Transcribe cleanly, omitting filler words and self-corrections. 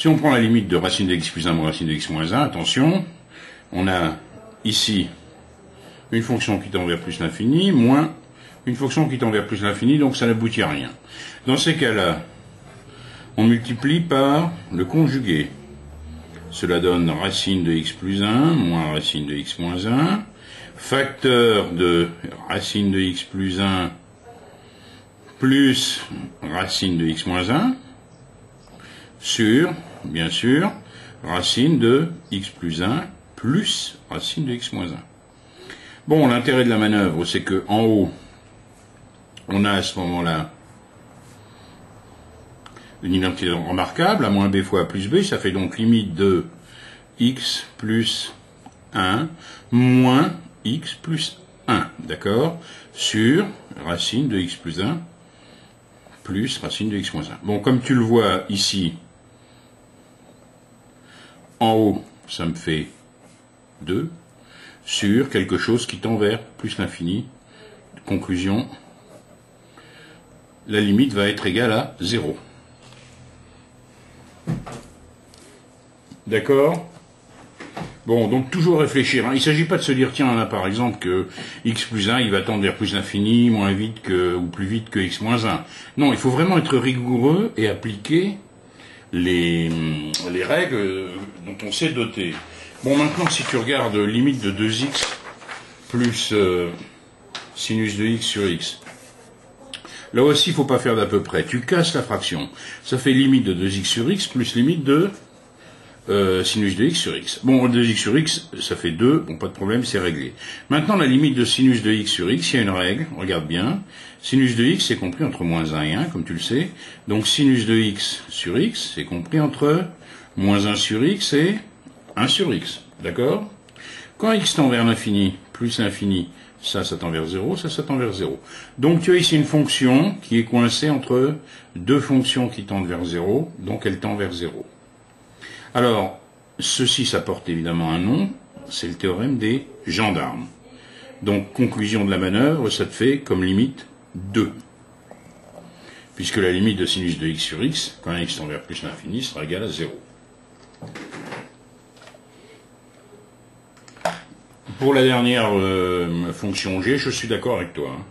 Si on prend la limite de racine de x plus 1 moins racine de x moins 1, attention, on a ici une fonction qui tend vers plus l'infini, moins une fonction qui tend vers plus l'infini, donc ça n'aboutit à rien. Dans ces cas-là, on multiplie par le conjugué. Cela donne racine de x plus 1 moins racine de x moins 1, facteur de racine de x plus 1 plus racine de x moins 1, sur, bien sûr, racine de x plus 1 plus racine de x moins 1. Bon, l'intérêt de la manœuvre, c'est que en haut, on a à ce moment-là une identité remarquable, a moins b fois a plus b, ça fait donc limite de x plus 1 moins x plus 1, d'accord, sur racine de x plus 1 plus racine de x moins 1. Bon, comme tu le vois ici, en haut, ça me fait 2, sur quelque chose qui tend vers plus l'infini. Conclusion, la limite va être égale à 0. D'accord? Bon, donc toujours réfléchir. Hein. Il ne s'agit pas de se dire, tiens, là, par exemple, que x plus 1, il va tendre vers plus l'infini, moins vite que, ou plus vite que x moins 1. Non, il faut vraiment être rigoureux et appliquer les règles dont on s'est doté. Bon, maintenant, si tu regardes limite de 2x plus sinus de x sur x, là aussi, il ne faut pas faire d'à peu près. Tu casses la fraction. Ça fait limite de 2x sur x plus limite de sinus de x sur x. Bon, 2x sur x, ça fait 2, bon, pas de problème, c'est réglé. Maintenant, la limite de sinus de x sur x, il y a une règle, regarde bien. Sinus de x, c'est compris entre moins 1 et 1, comme tu le sais. Donc, sinus de x sur x, c'est compris entre moins 1 sur x et 1 sur x. D'accord? Quand x tend vers l'infini, plus l'infini, ça tend vers 0, ça tend vers 0. Donc, tu as ici une fonction qui est coincée entre deux fonctions qui tendent vers 0, donc elle tend vers 0. Alors, ceci, ça porte évidemment un nom, c'est le théorème des gendarmes. Donc, conclusion de la manœuvre, ça te fait comme limite 2. Puisque la limite de sinus de x sur x, quand x tend vers plus l'infini, sera égale à 0. Pour la dernière fonction g, je suis d'accord avec toi. Hein.